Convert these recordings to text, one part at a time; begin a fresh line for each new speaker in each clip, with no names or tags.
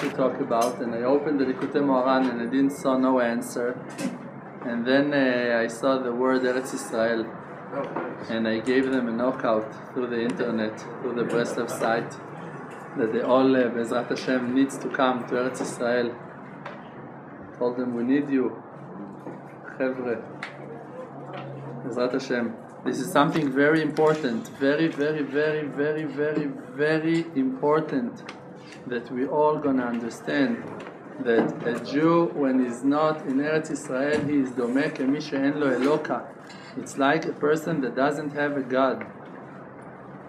to talk about, and I opened the Likutei Moharan and I didn't saw no answer. And then I saw the word Eretz Israel, and I gave them a knockout through the internet, through the Breslev site, that they all, Bezrat Hashem, needs to come to Eretz Israel. Told them, we need you, Chevre, Bezrat Hashem. This is something very important, very, very, very, very, very, very important, that we all gonna understand that a Jew, when he's not in Eretz Israel, he is domeh kemi she'en lo eloka. It's like a person that doesn't have a God.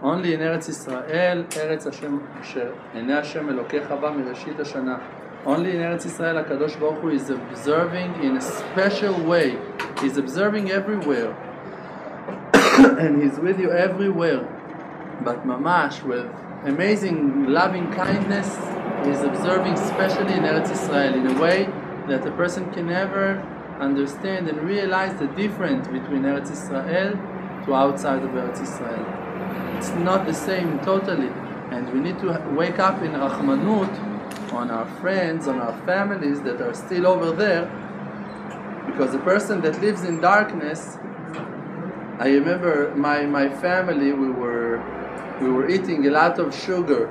Only in Eretz Israel, Eretz Hashem asher enei Hashem elokecha ba mirashit hashana. Only in Eretz Israel, HaKadosh Baruch Hu is observing in a special way. He's observing everywhere. And He's with you everywhere. But mamash, with amazing loving kindness, He's observing especially in Eretz Israel in a way that a person can never understand and realize the difference between Eretz Israel to outside of Eretz Israel. It's not the same totally, and we need to wake up in Rahmanut on our friends, on our families that are still over there, because a person that lives in darkness, I remember my family, we were eating a lot of sugar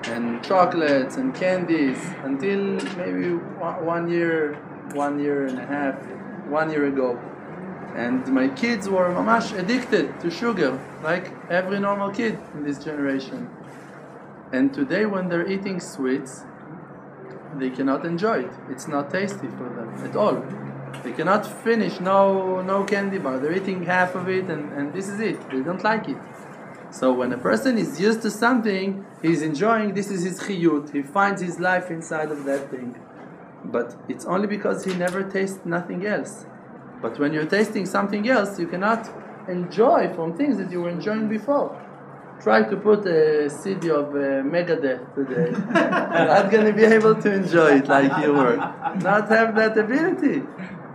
and chocolates and candies until maybe 1 year and a half, 1 year ago. And my kids were mamash addicted to sugar, like every normal kid in this generation. And today when they're eating sweets, they cannot enjoy it. It's not tasty for them at all. They cannot finish no candy bar. They're eating half of it and this is it. They don't like it. So when a person is used to something, he's enjoying, this is his chiyut. He finds his life inside of that thing. But it's only because he never tastes nothing else. But when you're tasting something else, you cannot enjoy from things that you were enjoying before. Try to put a CD of Megadeth today. You're not going to be able to enjoy it like you were. Not have that ability.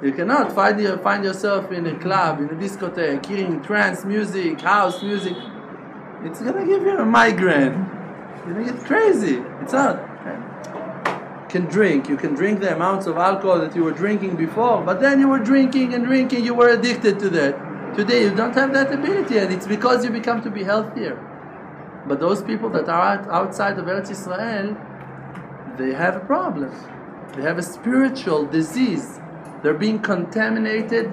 You cannot find yourself in a club, in a discotheque, hearing trance music, house music. It's going to give you a migraine. You're going to get crazy. It's not. You can drink the amounts of alcohol that you were drinking before, but then you were drinking and drinking, you were addicted to that. Today you don't have that ability, and it's because you become to be healthier. But those people that are outside of Eretz Israel, they have a problem. They have a spiritual disease. They're being contaminated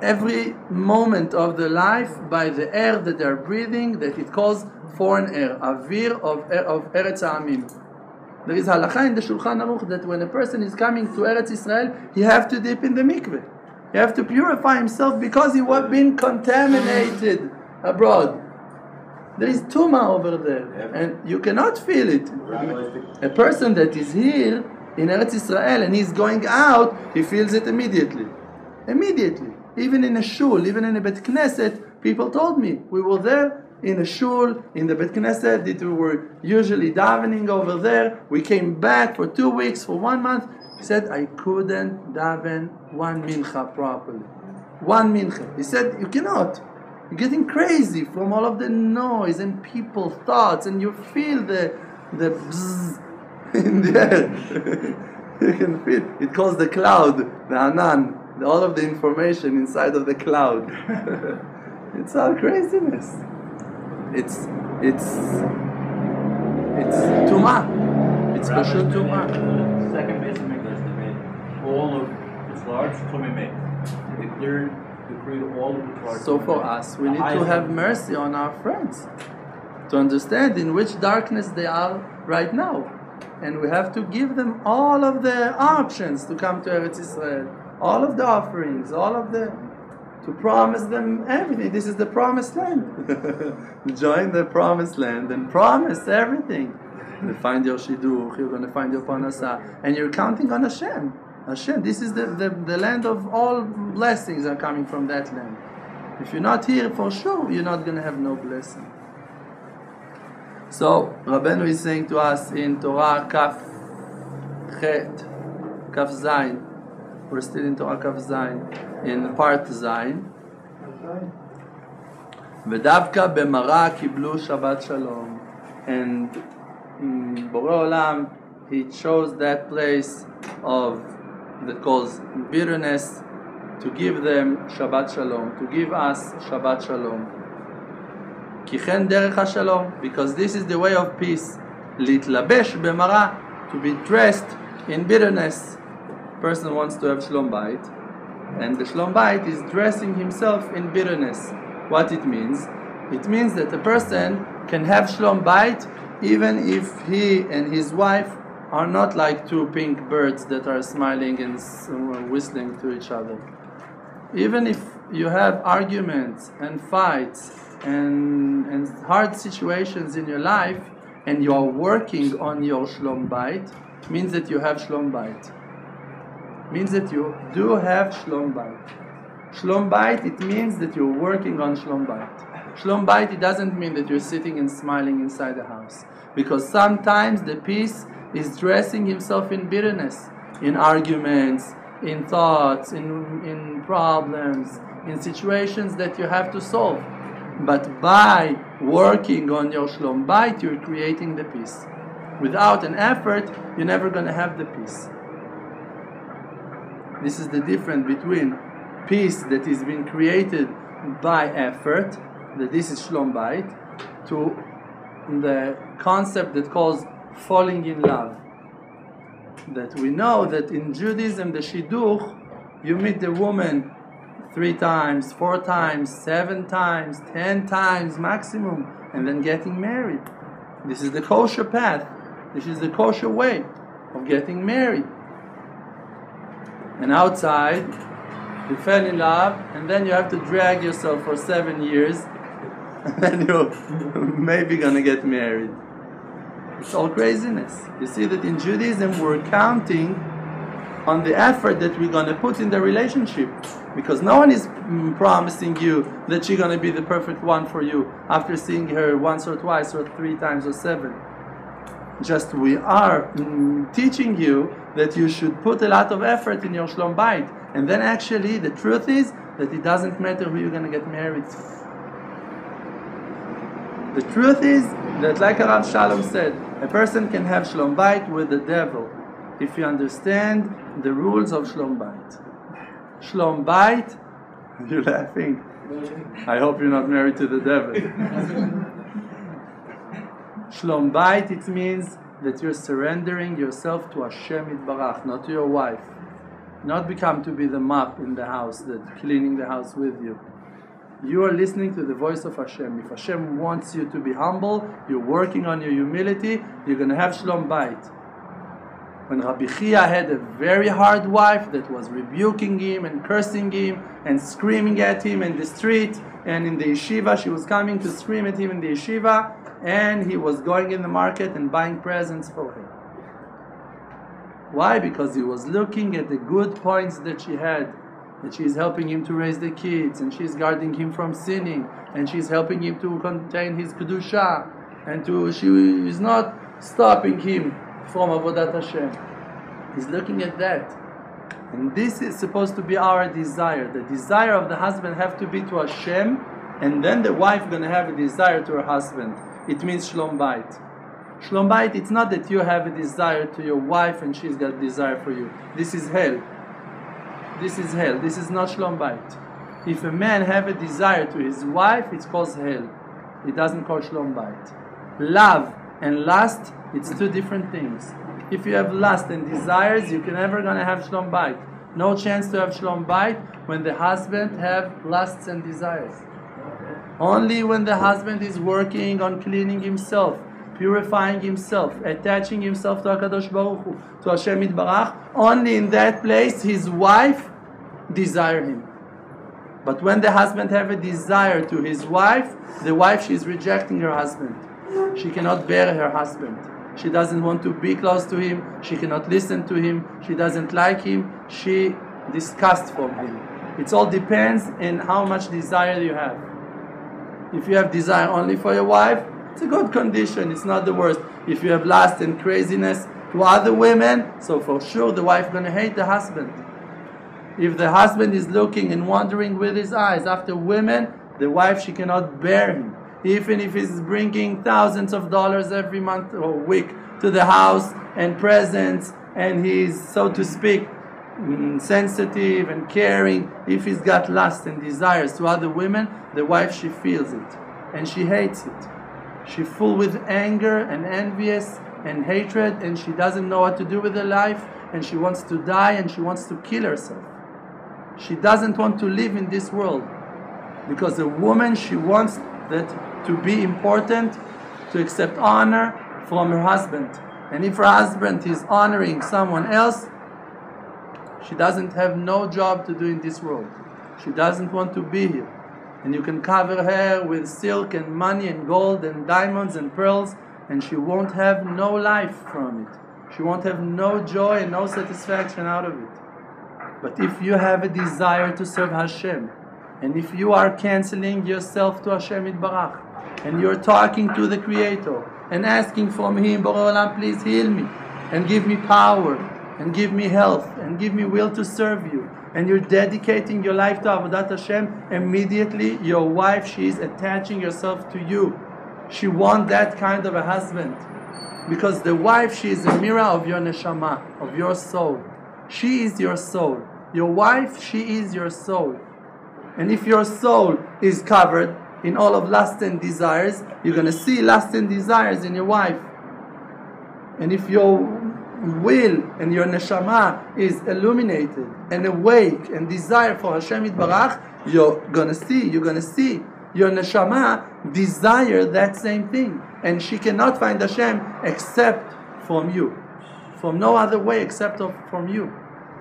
every moment of their life by the air that they're breathing, that it calls foreign air, avir of Eretz Ha'amim. There is halakha in the Shulchan Aruch that when a person is coming to Eretz Israel, he have to dip in the mikveh. He have to purify himself because he was being contaminated abroad. There is tumah over there, and you cannot feel it. A person that is here in Eretz Israel and he's going out, he feels it immediately. Immediately. Even in a shul, even in a Bet Knesset, people told me, we were there in a shul, in the Bet Knesset, that we were usually davening over there. We came back for 2 weeks, for 1 month. He said, I couldn't daven one mincha properly. One mincha. He said, you cannot. You're getting crazy from all of the noise and people thoughts, and you feel the bzzz in the air. You can feel it calls the cloud, the anan, all of the information inside of the cloud. It's all craziness. It's tumah. It's pashut tumah.
Second base makers, they made all of its large tummy made. They decreed all of its large.
So for us, we need to have mercy on our friends, to understand in which darkness they are right now, and we have to give them all of the options to come to Eretz Israel, all of the offerings, to promise them everything. This is the promised land. Join the promised land and promise everything. You find your shidduch, you're going to find your parnasah, and you're counting on Hashem. Hashem, this is the land of all blessings are coming from that land. If you're not here, for sure, you're not going to have no blessing. So, Rabbeinu is saying to us in Torah Kaf Chet, Kaf Zayin. We're still in Torah Kaf Zayin, in part Zayin. ודווקא במראה קיבלו שבת שלום. And Borei Olam he chose that place of that calls bitterness to give them Shabbat Shalom, to give us Shabbat Shalom. Ki chen derech hashalom, because this is the way of peace. Litlabesh b'mara, to be dressed in bitterness. Person wants to have Shalom Bayit, and the Shalom Bayit is dressing himself in bitterness. What it means? It means that a person can have Shalom Bayit even if he and his wife are not like two pink birds that are smiling and whistling to each other. Even if you have arguments and fights and hard situations in your life, and you are working on your Shalom Bayit, means that you have Shalom Bayit. Means that you do have Shalom Bayit. Shalom Bayit, it means that you're working on Shalom Bayit. Shalom Bayit, it doesn't mean that you're sitting and smiling inside the house. Because sometimes the peace is dressing himself in bitterness, in arguments, in thoughts, in problems, in situations that you have to solve. But by working on your Shalom Bayit, you're creating the peace. Without an effort, you're never going to have the peace. This is the difference between peace that is being created by effort, that this is Shalom Bayit, to the concept that calls falling in love. That we know that in Judaism, the Shidduch, you meet the woman 3 times, 4 times, 7 times, 10 times maximum, and then getting married. This is the kosher path. This is the kosher way of getting married. And outside, you fell in love, and then you have to drag yourself for 7 years, and then you're maybe gonna get married. It's all craziness. You see that in Judaism we're counting on the effort that we're gonna put in the relationship, because no one is promising you that she's gonna be the perfect one for you after seeing her once or twice or 3 times or 7. Just we are teaching you that you should put a lot of effort in your Shalom Bayit. And then actually the truth is that it doesn't matter who you're going to get married to. The truth is that, like Rav Shalom said, a person can have Shalom Bayit with the devil if you understand the rules of Shalom Bayit. Shalom Bayit, you're laughing. I hope you're not married to the devil. Shalom Bayit, it means that you're surrendering yourself to Hashem Yitbarach, not to your wife. Not become to be the mop in the house, that cleaning the house with you. You are listening to the voice of Hashem. If Hashem wants you to be humble, you're working on your humility, you're going to have Shalom Bayit. When Rabbi Chia had a very hard wife that was rebuking him and cursing him and screaming at him in the street and in the yeshiva, she was coming to scream at him in the yeshiva, and he was going in the market and buying presents for her. Why? Because he was looking at the good points that she had, that she's helping him to raise the kids, and she's guarding him from sinning, and she's helping him to contain his kedusha, and she is not stopping him from Avodat Hashem. He's looking at that. And this is supposed to be our desire. The desire of the husband have to be to Hashem, and then the wife going to have a desire to her husband. It means Shalom Bayit. Shalom Bayit, it's not that you have a desire to your wife and she's got a desire for you. This is hell. This is hell. This is not Shalom Bayit. If a man have a desire to his wife, it's called hell. It doesn't call Shalom Bayit. Love and lust, it's 2 different things. If you have lust and desires, you're never going to have Shalom Bayit. No chance to have Shalom Bayit when the husband have lusts and desires. Only when the husband is working on cleaning himself, purifying himself, attaching himself to HaKadosh Baruch Hu, to Hashem Yitbarach, only in that place his wife desire him. But when the husband have a desire to his wife, the wife, she is rejecting her husband. She cannot bear her husband. She doesn't want to be close to him. She cannot listen to him. She doesn't like him. She disgusts from him. It all depends on how much desire you have. If you have desire only for your wife, it's a good condition, it's not the worst. If you have lust and craziness to other women, so for sure the wife is going to hate the husband. If the husband is looking and wandering with his eyes after women, the wife, she cannot bear him. Even if he's bringing thousands of dollars every month or week to the house, and presence, and he's, so to speak, sensitive and caring, if he's got lust and desires to other women, the wife, she feels it and she hates it. She's full with anger and envious and hatred, and she doesn't know what to do with her life, and she wants to die and she wants to kill herself. She doesn't want to live in this world, because a woman, she wants that to be important, to accept honor from her husband. And if her husband is honoring someone else, she doesn't have no job to do in this world. She doesn't want to be here. And you can cover her with silk and money and gold and diamonds and pearls, and she won't have no life from it. She won't have no joy and no satisfaction out of it. But if you have a desire to serve Hashem, and if you are canceling yourself to Hashem Yitbarach, and you're talking to the Creator, and asking from Him, Borei Olam, please heal me, and give me power, and give me health, and give me will to serve you, and you're dedicating your life to Avodat Hashem, immediately your wife, she is attaching herself to you. She wants that kind of a husband. Because the wife, she is a mirror of your neshama, of your soul. She is your soul. Your wife, she is your soul. And if your soul is covered in all of lust and desires, you're going to see lust and desires in your wife. And if your will and your neshama is illuminated and awake and desire for Hashem Yitbarach, you're going to see your neshama desire that same thing. And she cannot find Hashem except from you. From no other way except from you.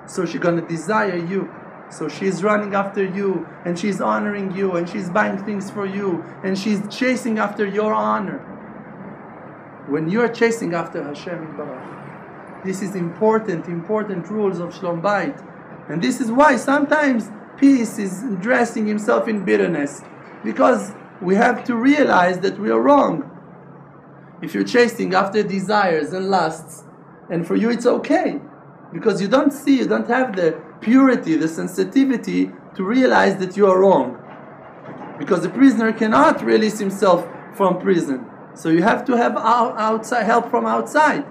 So she's going to desire you. So she's running after you, and she's honoring you, and she's buying things for you, and she's chasing after your honor. When you're chasing after Hashem Yitbarach, this is important rules of Shlom Bayit. And this is why sometimes peace is dressing himself in bitterness. Because we have to realize that we are wrong. If you're chasing after desires and lusts, and for you it's okay, because you don't have the purity, the sensitivity to realize that you are wrong. Because the prisoner cannot release himself from prison. So you have to have outside help from outside.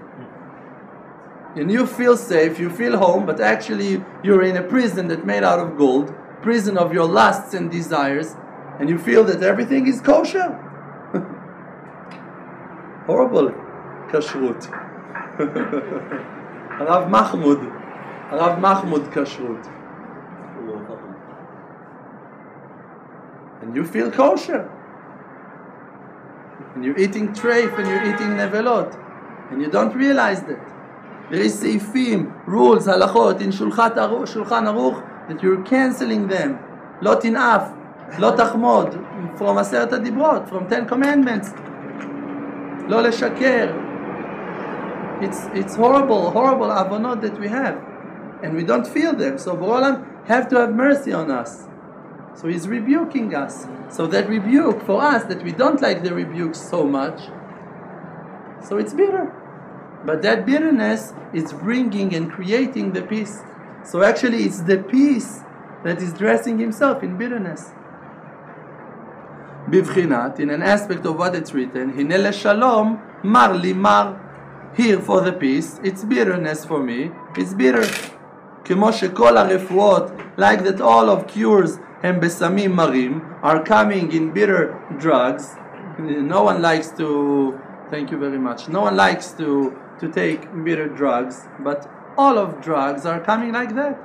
And you feel safe, you feel home, but actually you're in a prison that's made out of gold, prison of your lusts and desires, and you feel that everything is kosher. Horrible kashrut. Rav Mahmoud kashrut. And you feel kosher. And you're eating treif and you're eating nevelot. And you don't realize that. There is seifim, rules, halachot in Shulchan Aruch that you're canceling them. Lo tinaf, lo tachmod, from Aseret HaDibrot, from 10 Commandments. Lo leshaker. It's horrible avonot that we have. And we don't feel them. So Borei Olam have to have mercy on us. So He's rebuking us. So that rebuke for us, that we don't like the rebuke so much, so it's bitter. But that bitterness is bringing and creating the peace. So actually it's the peace that is dressing himself in bitterness. Bivchinat, in an aspect of what it's written, Hine leshalom mar li mar. Here for the peace, it's bitterness for me. It's bitter. כמו שכל הרפואות, like that all of cures הם בסמים מרים, are coming in bitter drugs. No one likes to, thank you very much, no one likes to take bitter drugs, but all of drugs are coming like that.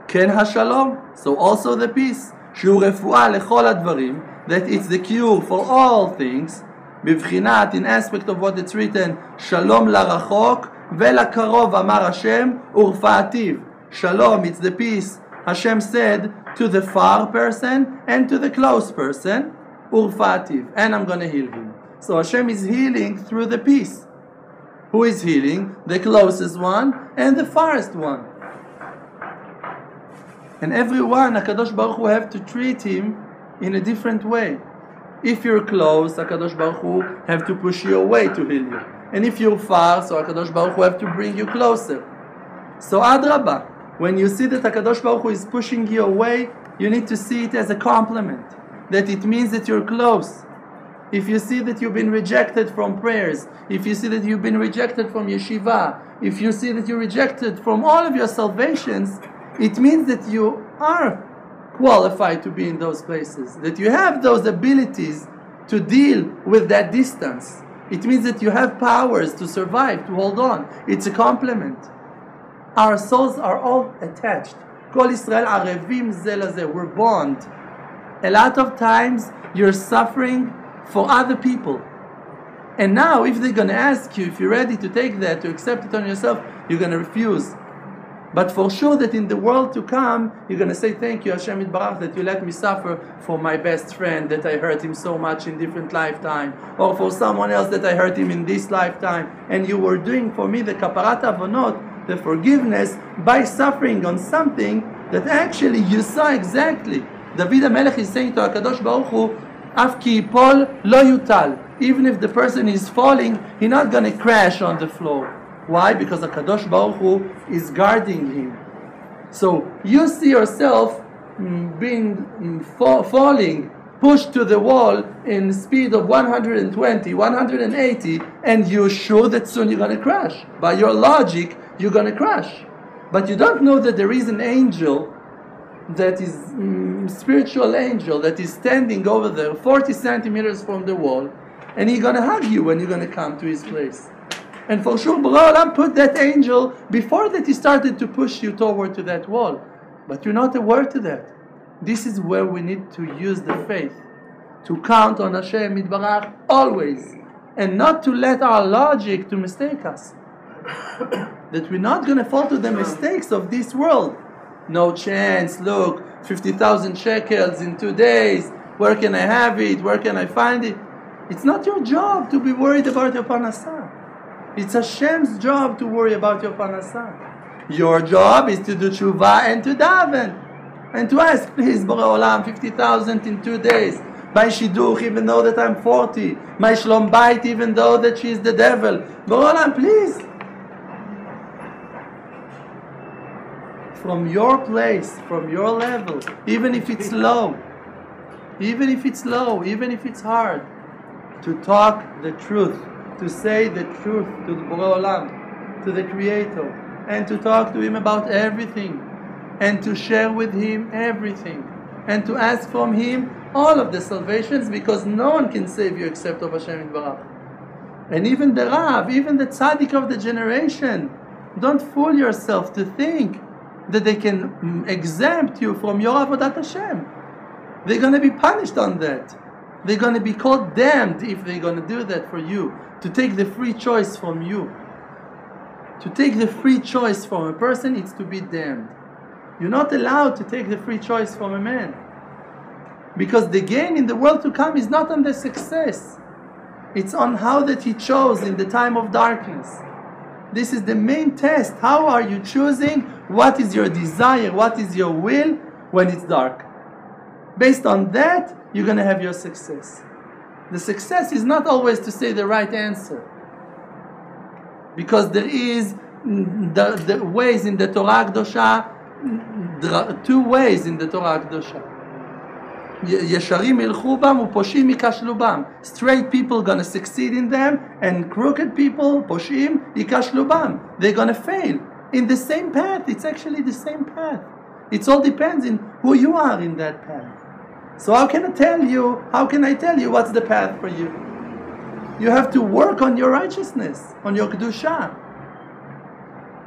כן השלום, so also the peace, שהוא רפואה לכל הדברים, that it's the cure for all things, בבחינת, in aspect of what it's written, שלום לרחוק ולקרוב אמר השם ורפאתיו. Shalom, it's the peace Hashem said to the far person and to the close person, urfa'ativ, and I'm going to heal him. So Hashem is healing through the peace. Who is healing? The closest one and the farthest one. And everyone, HaKadosh Baruch Hu have to treat him in a different way. If you're close, HaKadosh Baruch Hu have to push you away to heal you. And if you're far, so HaKadosh Baruch Hu have to bring you closer. So Adrabah, when you see that HaKadosh Baruch Hu is pushing you away, you need to see it as a compliment. That it means that you're close. if you see that you've been rejected from prayers, if you see that you've been rejected from yeshiva, if you see that you're rejected from all of your salvations, it means that you are qualified to be in those places, that you have those abilities to deal with that distance. It means that you have powers to survive, to hold on. It's a compliment. Our souls are all attached. Kol Yisrael arevim ze lazeh. We're bond. A lot of times you're suffering for other people. And now if they're going to ask you if you're ready to take that, to accept it on yourself, you're going to refuse. But for sure that in the world to come, you're going to say, thank you, Hashem Yitbarach, that you let me suffer for my best friend, that I hurt him so much in different lifetime, or for someone else that I hurt him in this lifetime. And you were doing for me the kaparat avonot, the forgiveness, by suffering on something that actually you saw exactly. David HaMelech is saying to HaKadosh Baruch Hu, Af ki yipol lo yutal. Even if the person is falling, he's not going to crash on the floor. Why? Because HaKadosh Baruch Hu is guarding him. So you see yourself being falling, pushed to the wall in speed of 120, 180, and you're sure that soon you're going to crash. By your logic, you're going to crash. But you don't know that there is an angel that is spiritual angel that is standing over there 40 centimeters from the wall, and he's going to hug you when you're going to come to his place. And for sure, Borei Olam put that angel before that he started to push you toward to that wall. But you're not aware to that. This is where we need to use the faith, to count on Hashem Yitbarach always, and not to let our logic to mistake us. That we're not going to fall to the mistakes of this world. No chance, look, 50,000 shekels in 2 days. Where can I have it? Where can I find it? It's not your job to be worried about your parnassah. It's Hashem's job to worry about your parnassah. Your job is to do tshuva and to daven. And to ask, please, Borei Olam, 50,000 in 2 days. My shidduch, even though that I'm 40. My shlom bayit, even though that she's the devil. Borei Olam, please. From your place, from your level, even if it's low, even if it's low, even if it's hard, to talk the truth, to say the truth to the Borei Olam, to the Creator, and to talk to Him about everything, and to share with Him everything, and to ask from Him all of the salvations, because no one can save you except of Hashem Yitbarach. And even the Rav, even the tzaddik of the generation, don't fool yourself to think that they can exempt you from your avodat Hashem. They're going to be punished on that. They're going to be called damned if they're going to do that for you. To take the free choice from you. To take the free choice from a person, it's to be damned. You're not allowed to take the free choice from a man. Because the gain in the world to come is not on the success. It's on how that he chose in the time of darkness. This is the main test. How are you choosing? What is your desire? What is your will when it's dark? Based on that, you're going to have your success. The success is not always to say the right answer. Because there is the ways in the Torah Kedosha, 2 ways in the Torah Kedosha. Yesharim ilchu bam uposhim yikashlu bam. Straight people going to succeed in them, and crooked people, poshim, yikashlu bam. They're going to fail in the same path. It's actually the same path. It all depends on who you are in that path. So how can I tell you what's the path for you? You have to work on your righteousness, on your kedusha.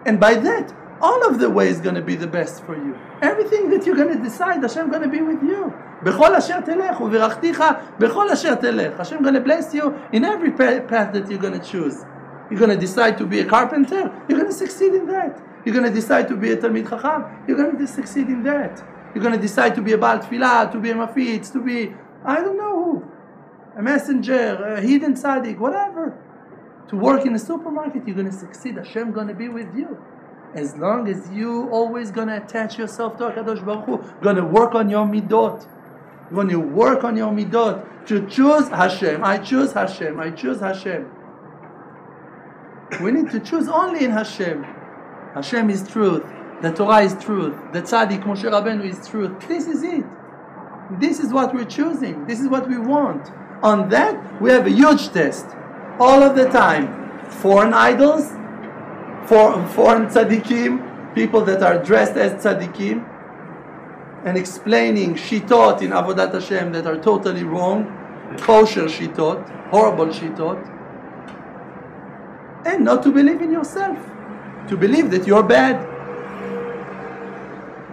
And by that, all of the way is going to be the best for you. Everything that you're going to decide, Hashem is going to be with you. Bechol asher telech uvirachticha bechol asher telech. Hashem is going to bless you in every path that you're going to choose. You're going to decide to be a carpenter, you're going to succeed in that. You're going to decide to be a Talmid Chacham, you're going to succeed in that. You're going to decide to be a Baal Tfilah, to be a Mafitz, to be, I don't know who, a messenger, a hidden tzaddik, whatever. To work in a supermarket, you're going to succeed. Hashem is going to be with you. As long as you always going to attach yourself to HaKadosh Baruch Hu, going to work on your midot. You're going to work on your midot to choose Hashem. I choose Hashem. I choose Hashem. We need to choose only in Hashem. Hashem is truth. The Torah is truth. The Tzaddik Moshe Rabbeinu is truth. This is it. This is what we're choosing. This is what we want. On that, we have a huge test. All of the time. Foreign idols, foreign tzaddikim, people that are dressed as tzaddikim, and explaining shitot in Avodat Hashem that are totally wrong, kosher shitot, horrible shitot, and not to believe in yourself, to believe that you're bad.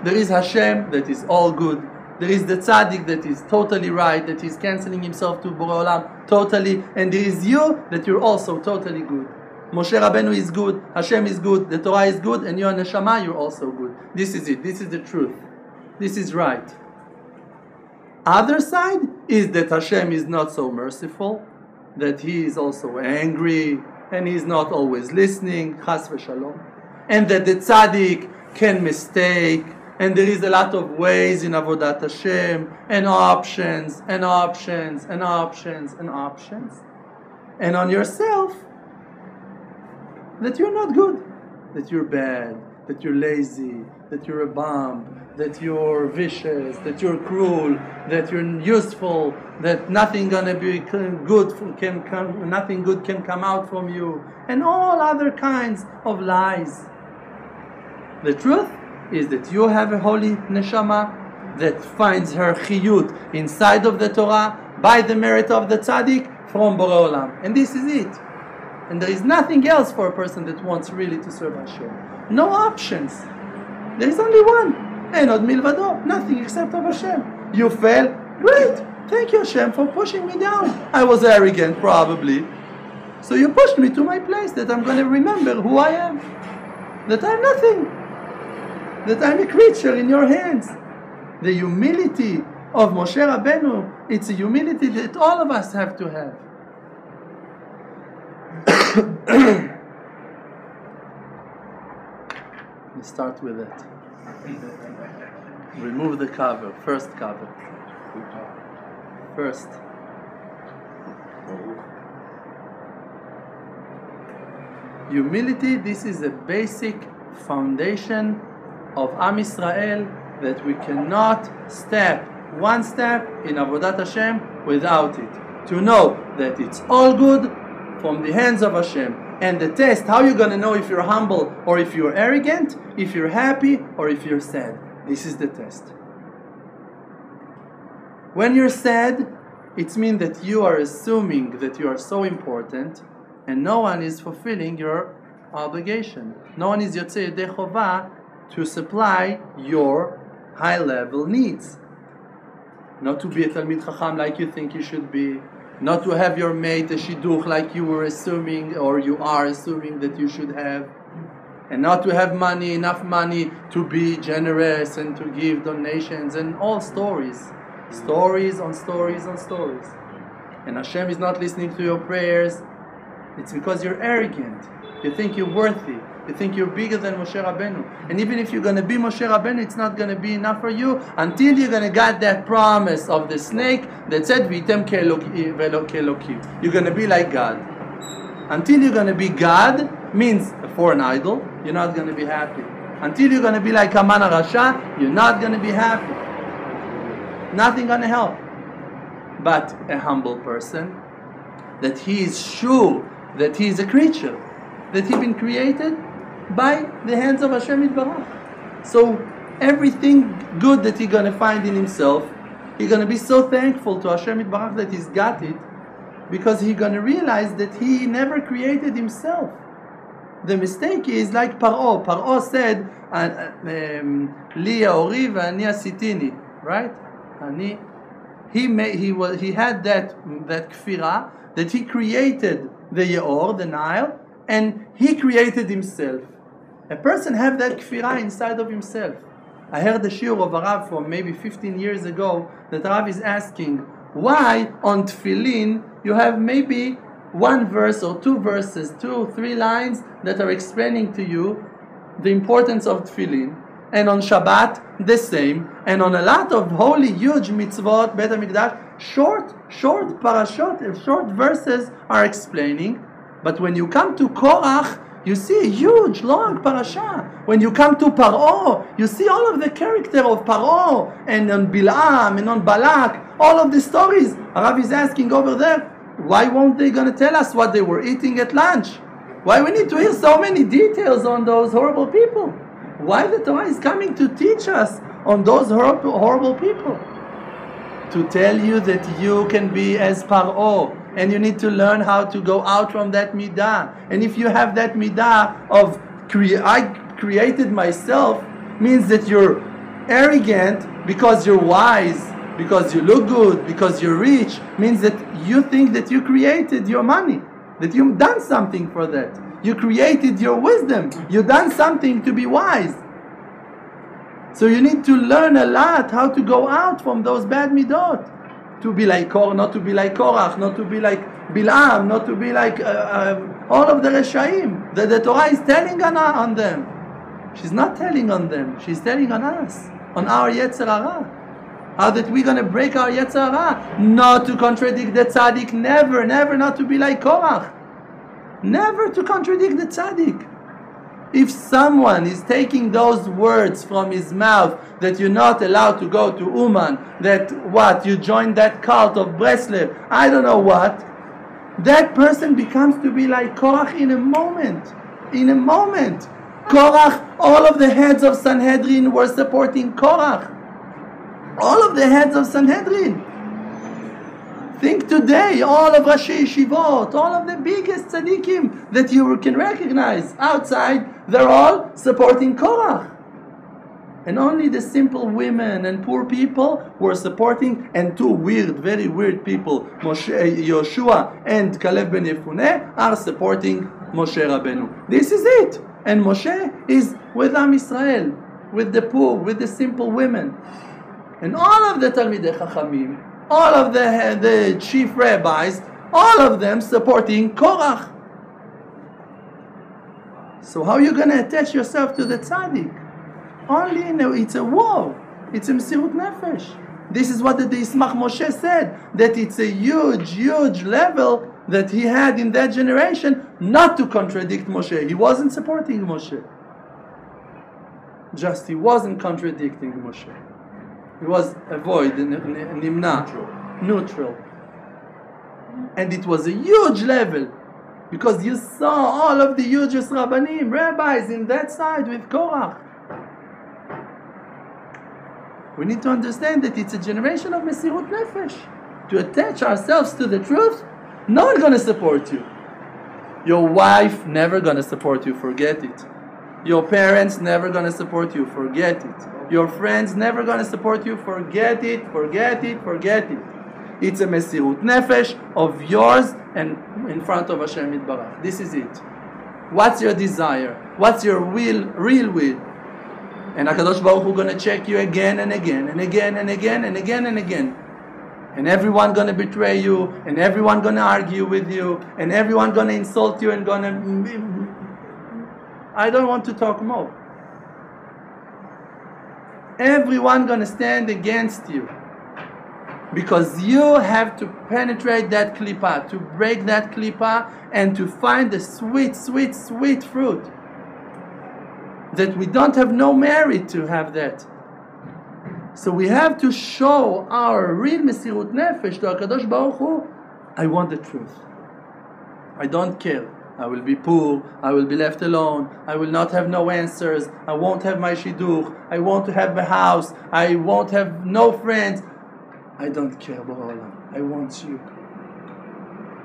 There is Hashem that is all good. There is the tzaddik that is totally right, that is canceling himself to Borei Olam totally, and there is you that you're also totally good. Moshe Rabbeinu is good, Hashem is good, the Torah is good, and you are neshama, you're also good. This is it. This is the truth. This is right. Other side is that Hashem is not so merciful, that He is also angry, and He is not always listening, chas v'shalom, and that the tzaddik can mistake, and there is a lot of ways in Avodat Hashem, and options, and options, and options, and options, and on yourself, that you're not good, that you're bad, that you're lazy, that you're a bum, that you're vicious, that you're cruel, that you're useful, that nothing gonna be good nothing good can come out from you, and all other kinds of lies. The truth is that you have a holy neshama that finds her chiyut inside of the Torah by the merit of the tzaddik from Borei Olam, and this is it. And there is nothing else for a person that wants really to serve Hashem. No options. There is only one. Enod milvado. Nothing except of Hashem. You fail? Great. Thank you, Hashem, for pushing me down. I was arrogant, probably. So you pushed me to my place that I'm going to remember who I am. That I'm nothing. That I'm a creature in your hands. The humility of Moshe Rabbeinu, it's a humility that all of us have to have. Let's start with it. Remove the cover, first cover. First. Humility, this is a basic foundation of Am Yisrael that we cannot step one step in Avodat Hashem without it. To know that it's all good from the hands of Hashem. And the test, how you're going to know if you're humble or if you're arrogant, if you're happy or if you're sad. This is the test. When you're sad, it means that you are assuming that you are so important and no one is fulfilling your obligation. No one is yotzei yedei chova to supply your high-level needs. Not to be a Talmid Chacham like you think you should be. Not to have your mate a shidduch like you were assuming or you are assuming that you should have. And not to have money, enough money to be generous and to give donations and all stories. Stories on stories on stories. And Hashem is not listening to your prayers. It's because you're arrogant. You think you're worthy. You think you're bigger than Moshe Rabbeinu. And even if you're going to be Moshe Rabbeinu, it's not going to be enough for you until you're going to get that promise of the snake that said, V'item ke'elokim. You're going to be like God. Until you're going to be God, means for an idol, you're not going to be happy. Until you're going to be like Haman HaRasha, you're not going to be happy. Nothing going to help. But a humble person, that he is sure that he is a creature, that he's been created by the hands of Hashem Yitbarach. So everything good that he's going to find in himself, he's going to be so thankful to Hashem Yitbarach that he's got it, because he's going to realize that he never created himself. The mistake is like Paro. Paro said, Li yaori v'ani asitini, right? He had that kfira that he created the Yaor, the Nile, and he created himself. A person have that kfira inside of himself. I heard the shiur of a Rav from maybe 15 years ago that Rav is asking, why on Tefillin you have maybe one verse or two verses, 2 or 3 lines that are explaining to you the importance of Tefillin, and on Shabbat the same, and on a lot of holy, huge mitzvot, Beit HaMikdash, short parashot, short verses are explaining. But when you come to Korach, you see a huge, long parasha. When you come to Paro, you see all of the character of Paro, and on Bilam, and on Balak, all of the stories. Rav is asking over there, why won't they going to tell us what they were eating at lunch? Why we need to hear so many details on those horrible people? Why the Torah is coming to teach us on those horrible people? To tell you that you can be as Paro, and you need to learn how to go out from that midah. And if you have that midah of I created myself, means that you're arrogant because you're wise, because you look good, because you're rich, means that you think that you created your money, that you've done something for that. You created your wisdom. You've done something to be wise. So you need to learn a lot how to go out from those bad midot. To be like Korah, not to be like Korach, not to be like Bilam, not to be like all of the Reshaim. The Torah is telling on them. She's not telling on them. She's telling on us, on our Yetzer Hara. How that we're going to break our Yetzer Hara. Not to contradict the tzaddik. Never, never not to be like Korach. Never to contradict the tzaddik. If someone is taking those words from his mouth that you're not allowed to go to Uman, that what, you joined that cult of Breslev, I don't know what, that person becomes to be like Korach in a moment. In a moment. Korach, all of the heads of Sanhedrin were supporting Korach. All of the heads of Sanhedrin. Think today, all of Rashi Yeshivot, all of the biggest tzaddikim that you can recognize outside, they're all supporting Korach. And only the simple women and poor people were supporting, and two weird, very weird people, Yoshua and Caleb ben Yefuneh, are supporting Moshe Rabbeinu. This is it. And Moshe is with Am Israel, with the poor, with the simple women. And all of the Talmidei Chachamim, all of the chief rabbis, all of them supporting Korach. So how are you going to attach yourself to the tzaddik? Only it's a war. It's a Mesirut Nefesh. This is what the Ismach Moshe said, that it's a huge, huge level that he had in that generation, not to contradict Moshe. He wasn't supporting Moshe. Just he wasn't contradicting Moshe. It was avoid, nimna, neutral. And it was a huge level, because you saw all of the hugest rabbanim, rabbis in that side with Korach. We need to understand that it's a generation of Mesirut Nefesh. To attach ourselves to the truth, no one's going to support you. Your wife never going to support you, forget it. Your parents never going to support you, forget it. Your friends never going to support you, forget it, forget it, forget it. It's a Mesirut Nefesh of yours and in front of Hashem Yitbarach. This is it. What's your desire? What's your will, real will? And HaKadosh Baruch Hu going to check you again and again and again and again and again and again. And everyone going to betray you, and everyone going to argue with you, and everyone going to insult you and going to... I don't want to talk more. Everyone going to stand against you. Because you have to penetrate that klipa, to break that klipa, and to find the sweet, sweet, sweet fruit. That we don't have no merit to have that. So we have to show our real Mesirut Nefesh to HaKadosh Baruch Hu. I want the truth. I don't care. I will be poor. I will be left alone. I will not have no answers. I won't have my shidduch. I won't have a house. I won't have no friends. I don't care, Borolam. I want you.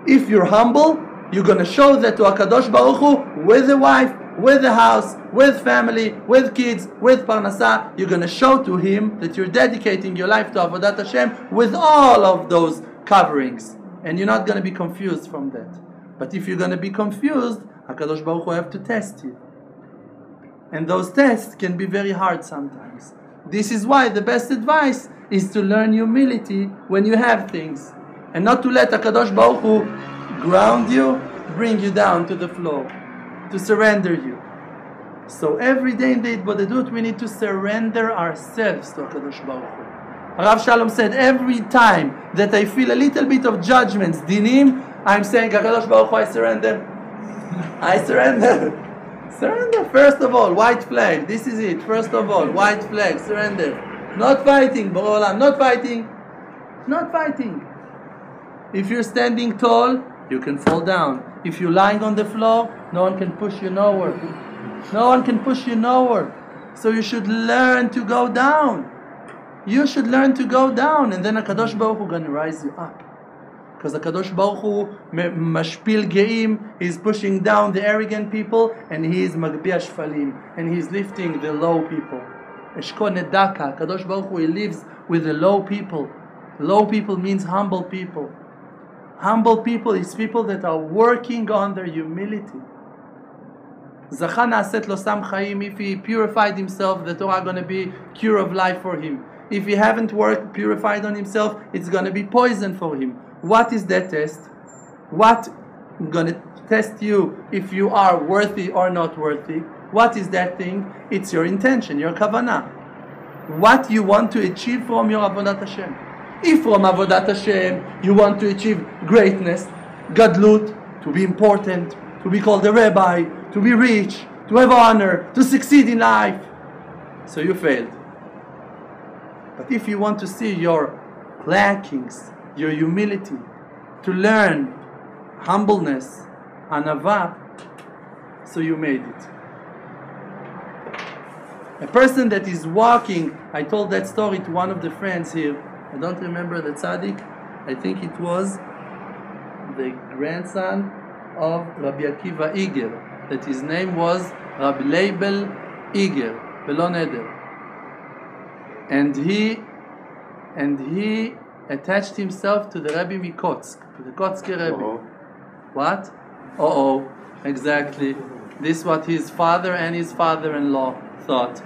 If you're humble, you're going to show that to HaKadosh Baruch Hu with a wife, with a house, with family, with kids, with parnasah. You're going to show to him that you're dedicating your life to Avodat Hashem with all of those coverings. And you're not going to be confused from that. But if you're going to be confused, HaKadosh Baruch Hu have to test you. And those tests can be very hard sometimes. This is why the best advice is to learn humility when you have things. And not to let HaKadosh Baruch Hu ground you, bring you down to the floor. To surrender you. So every day in the Hitbodedut we need to surrender ourselves to HaKadosh Baruch Hu. Rav Shalom said, every time that I feel a little bit of judgments, dinim, I'm saying, HaKadosh Baruch Hu, I surrender. I surrender. Surrender, first of all, white flag. This is it. First of all, white flag, surrender. Not fighting, Borolam, not fighting. Not fighting. If you're standing tall, you can fall down. If you're lying on the floor, no one can push you nowhere. No one can push you nowhere. So you should learn to go down. You should learn to go down, and then HaKadosh Baruch Hu going to rise you up. Because HaKadosh Baruch Hu, mashpil geim, He's pushing down the arrogant people, and He is magbiah shfalim, and He's lifting the low people. Eshko nedaka, HaKadosh Baruch Hu, He lives with the low people. Low people means humble people. Humble people is people that are working on their humility. Zacha na'aset lo sam chaim. If he purified himself, the Torah is going to be cure of life for him. If he haven't worked, purified on himself, it's going to be poison for him. What is that test? What is going to test you if you are worthy or not worthy? What is that thing? It's your intention, your kavanah. What you want to achieve from your avodat Hashem. If from avodat Hashem you want to achieve greatness, gadlut, to be important, to be called a rabbi, to be rich, to have honor, to succeed in life, so you failed. But if you want to see your lackings, your humility, to learn humbleness, anava, so you made it. A person that is walking, I told that story to one of the friends here. I don't remember the tzaddik. I think it was the grandson of Rabbi Akiva Iger, that his name was Rabbi Leibel Iger, Belo Neder. And he attached himself to the Rebbe Mikotsk, to the Kotsker Rebbe. What? Exactly. This is what his father and his father-in-law thought.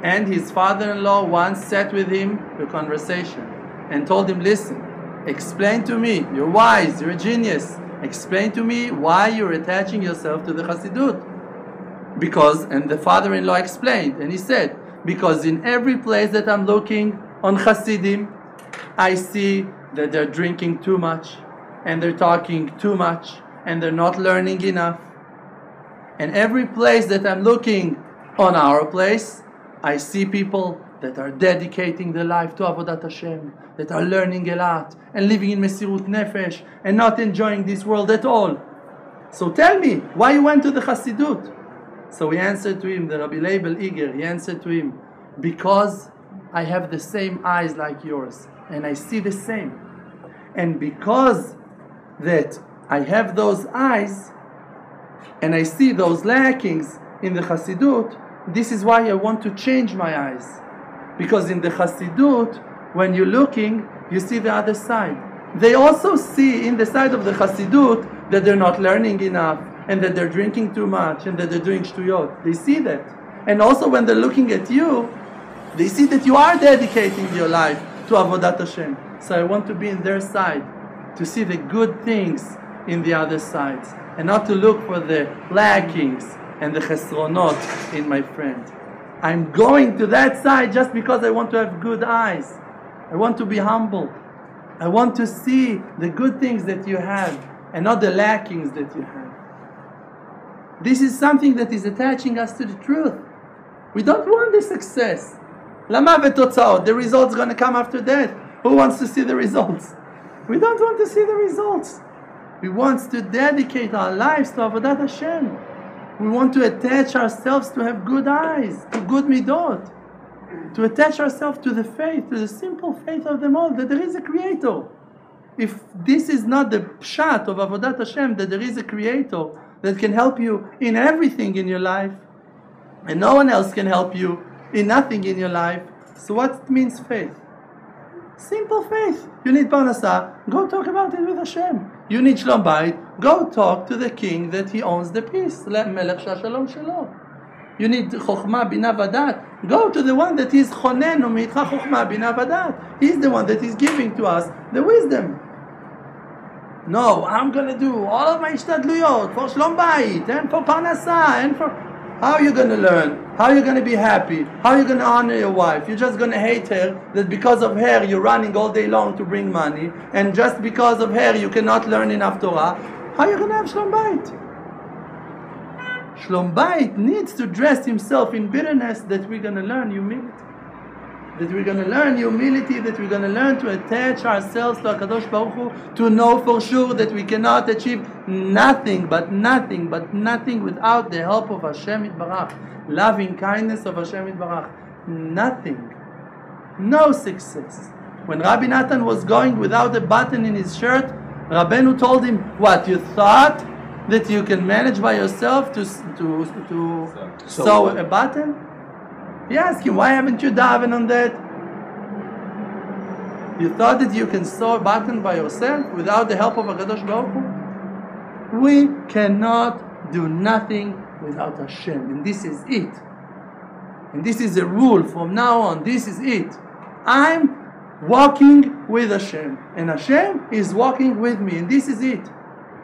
And his father-in-law once sat with him for a conversation and told him, listen, explain to me, you're wise, you're a genius, explain to me why you're attaching yourself to the Chassidut. Because, and the father-in-law explained, and he said, because in every place that I'm looking on Hasidim, I see that they're drinking too much, and they're talking too much, and they're not learning enough. And every place that I'm looking on our place, I see people that are dedicating their life to Avodat Hashem, that are learning a lot, and living in Mesirut Nefesh, and not enjoying this world at all. So tell me, why you went to the Chassidut? So he answered to him, the Rabbi Leibel Iger, he answered to him, because I have the same eyes like yours, and I see the same. And because that I have those eyes, and I see those lackings in the Chassidut, this is why I want to change my eyes. Because in the Chassidut, when you're looking, you see the other side. They also see in the side of the Chassidut that they're not learning enough, and that they're drinking too much, and that they're doing shtuyot. They see that. And also when they're looking at you, they see that you are dedicating your life to Avodat Hashem. So I want to be in their side, to see the good things in the other sides, and not to look for the lackings and the chesronot in my friend. I'm going to that side just because I want to have good eyes. I want to be humble. I want to see the good things that you have and not the lackings that you have. This is something that is attaching us to the truth. We don't want the success. Lama v'totzaot, the result's going to come after death. Who wants to see the results? We don't want to see the results. We want to dedicate our lives to Avodat Hashem. We want to attach ourselves to have good eyes, to good midot, to attach ourselves to the faith, to the simple faith of them all, that there is a creator. If this is not the pshat of Avodat Hashem, that there is a creator that can help you in everything in your life, and no one else can help you in nothing in your life, so what means faith? Simple faith. You need parnasah, go talk about it with Hashem. You need shalom bayit, go talk to the king that he owns the peace. Melech shalom shelo. You need chokhmah, bina vadat, go to the one that is chonen u'mitcha chokhmah, bina vadat. He's the one that is giving to us the wisdom. No, I'm going to do all of my ishtadluyot for shalom bayit and for parnasah and for... How are you going to learn? How are you going to be happy? How are you going to honor your wife? You're just going to hate her, that because of her you're running all day long to bring money, and just because of her you cannot learn enough Torah. How are you going to have shalom bayit? Shalom bayit needs to dress himself in bitterness that we're going to learn humility. that we're going to learn humility, that we're going to learn to attach ourselves to HaKadosh Baruch Hu, to know for sure that we cannot achieve nothing without the help of Hashem Yitbarach, loving kindness of Hashem Yitbarach. Nothing. No success. When Rabbi Natan was going without a button in his shirt, Rabbeinu told him, what, you thought that you can manage by yourself to sew a button? He asked him, why haven't you davened on that? You thought that you can sew a button by yourself without the help of HaKadosh Baruch Hu? We cannot do nothing without Hashem, and this is it. And this is a rule from now on. This is it. I'm walking with Hashem, and Hashem is walking with me, and this is it.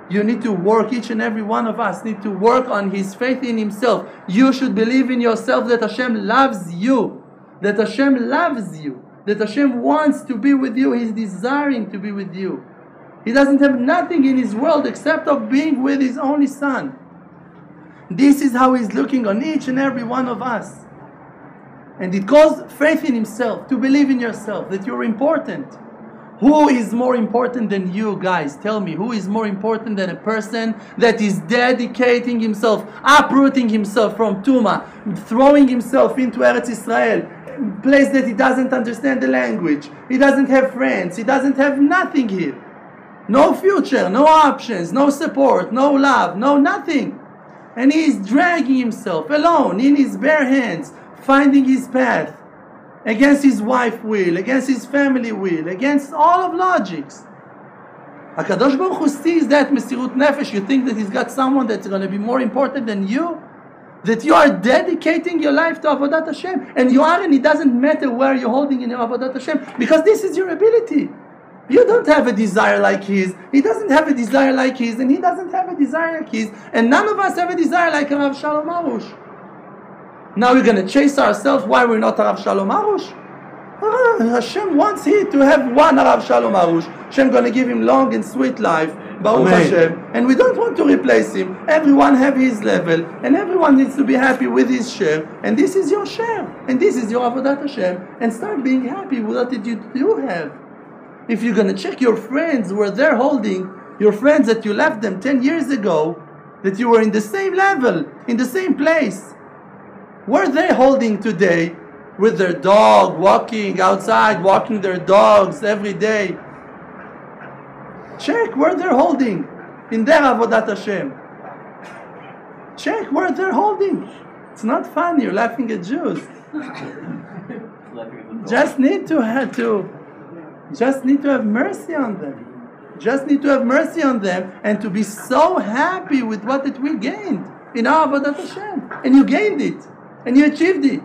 You need to work, each and every one of us need to work on his faith in himself. You should believe in yourself that Hashem loves you, that Hashem loves you, that Hashem wants to be with you, he's desiring to be with you. He doesn't have nothing in his world except of being with his only son. This is how he's looking on each and every one of us. And it calls faith in himself, to believe in yourself, that you're important. Who is more important than you, guys? Tell me, who is more important than a person that is dedicating himself, uprooting himself from Tuma, throwing himself into Eretz Israel, a place that he doesn't understand the language, he doesn't have friends, he doesn't have nothing here. No future, no options, no support, no love, no nothing. And he is dragging himself alone, in his bare hands, finding his path, against his wife's will, against his family will, against all of logics. HaKadosh Baruch Hu sees that Mesirut Nefesh. You think that he's got someone that's going to be more important than you? That you are dedicating your life to Avodat Hashem. And you are, and it doesn't matter where you're holding in your Avodat Hashem, because this is your ability. You don't have a desire like his, he doesn't have a desire like his, and he doesn't have a desire like his, and none of us have a desire like Rav Shalom Arush. Now we're going to chase ourselves why we're not Rav Shalom Arush? Hashem wants he to have one Rav Shalom Arush. Hashem going to give him long and sweet life, Baruch Hashem, and we don't want to replace him. Everyone have his level, and everyone needs to be happy with his share, and this is your share, and this is your Avodat Hashem, and start being happy with what you do have. If you're going to check your friends where they're holding, your friends that you left them 10 years ago, that you were in the same level, in the same place, where are they holding today with their dog, walking outside, walking their dogs every day? Check where they're holding in their Avodat Hashem. Check where they're holding. It's not funny, you're laughing at Jews. Just need to have mercy on them. Just need to have mercy on them and to be so happy with what that we gained in our Avodat Hashem. And you gained it. And you achieved it.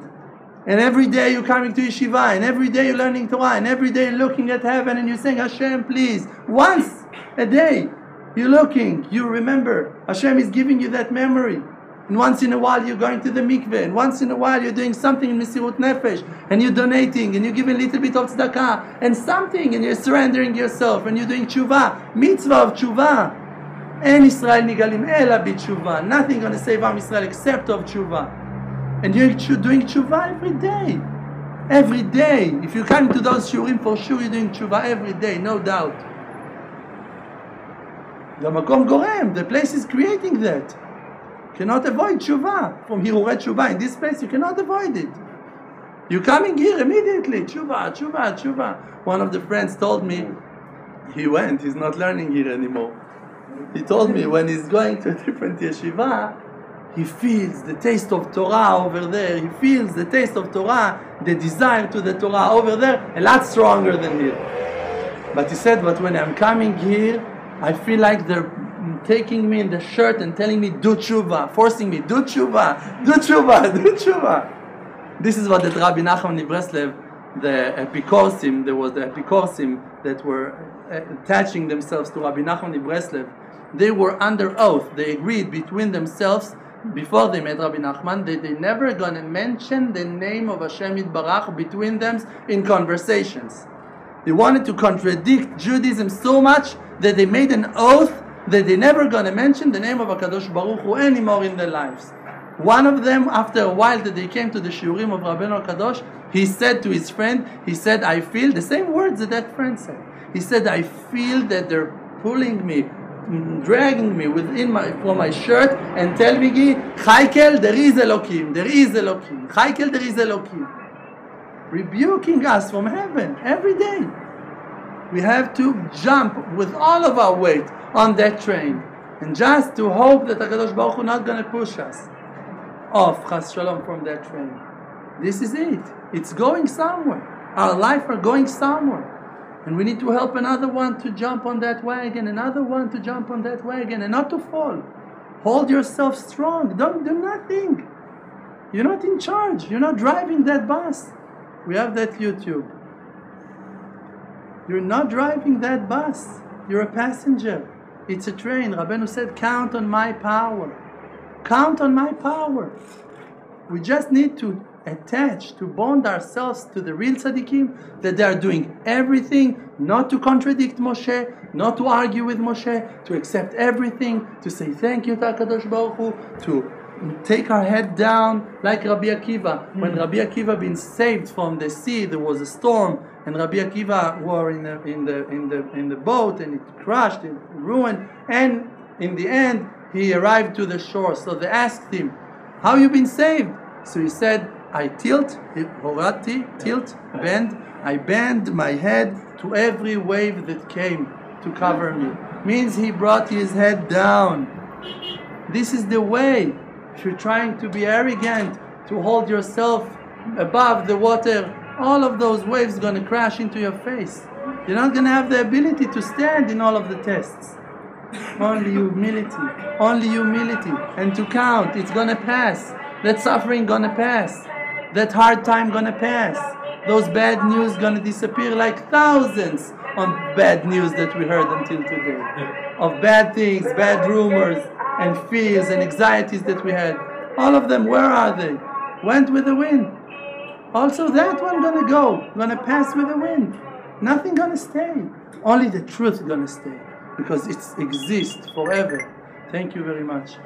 And every day you're coming to yeshiva, and every day you're learning Torah, and every day you're looking at heaven, and you're saying, Hashem, please. Once a day, you're looking, you remember. Hashem is giving you that memory. And once in a while you're going to the mikveh, and once in a while you're doing something in Mesirut Nefesh, and you're donating, and you're giving a little bit of tzedakah, and something, and you're surrendering yourself, and you're doing tshuva, mitzvah of tshuva. En Israel nigalim ela b'tshuva. Nothing going to save Am Israel except of tshuva. And you're doing tshuva every day. Every day. If you come to those shurim, for sure you're doing tshuva every day, no doubt. The makom gorem, the place is creating that. You cannot avoid tshuva. From hiruret tshuva, in this place you cannot avoid it. You're coming here immediately. Tshuva, tshuva, tshuva. One of the friends told me, he's not learning here anymore. He told me when he's going to a different yeshiva, he feels the taste of Torah over there. He feels the taste of Torah, the desire to the Torah over there, a lot stronger than here. But he said, but when I'm coming here, I feel like they're taking me in the shirt and telling me, do tshuva, forcing me, do tshuva, do tshuva, do tshuva. This is what the Rabbi Nachman of Breslev, the epikorsim, there was the epikorsim that were attaching themselves to Rabbi Nachman of Breslev. They were under oath. They agreed between themselves before they met Rabbi Nachman that they never going to mention the name of Hashem Yitbarach between them in conversations. They wanted to contradict Judaism so much that they made an oath that they never going to mention the name of HaKadosh Baruch Hu anymore in their lives. One of them, after a while that they came to the shiurim of Rabbeinu Kadosh, he said to his friend, he said, I feel, the same words that friend said. He said, I feel that they're pulling me, dragging me from my shirt and telling me, Chaikel, there is Elokim, there is Elokim. Chaikel, there is Elokim. Rebuking us from heaven every day. We have to jump with all of our weight on that train and just to hope that HaKadosh Baruch Hu not going to push us off, Chas Shalom, from that train. This is it. It's going somewhere. Our life are going somewhere. And we need to help another one to jump on that wagon, another one to jump on that wagon, and not to fall. Hold yourself strong. Don't do nothing. You're not in charge. You're not driving that bus. We have that YouTube. You're not driving that bus. You're a passenger. It's a train. Rabbeinu said, count on my power. Count on my power. We just need to attach, to bond ourselves to the real tzaddikim, that they are doing everything, not to contradict Moshe, not to argue with Moshe, to accept everything, to say thank you to HaKadosh Baruch Hu, to take our head down like Rabbi Akiva. When Rabbi Akiva been saved from the sea, there was a storm, and Rabbi Akiva were in the boat, and it crashed, it ruined, and in the end he arrived to the shore. So they asked him, how you been saved? So he said, I bend my head to every wave that came to cover me. Means he brought his head down. This is the way. If you're trying to be arrogant, to hold yourself above the water, all of those waves are going to crash into your face. You're not going to have the ability to stand in all of the tests. Only humility, and to count. It's going to pass. That suffering going to pass. That hard time going to pass. Those bad news going to disappear like thousands of bad news that we heard until today. Of bad things, bad rumors, and fears and anxieties that we had. All of them, where are they? Went with the wind. Also that one going to go. Going to pass with the wind. Nothing going to stay. Only the truth going to stay. Because it exists forever. Thank you very much.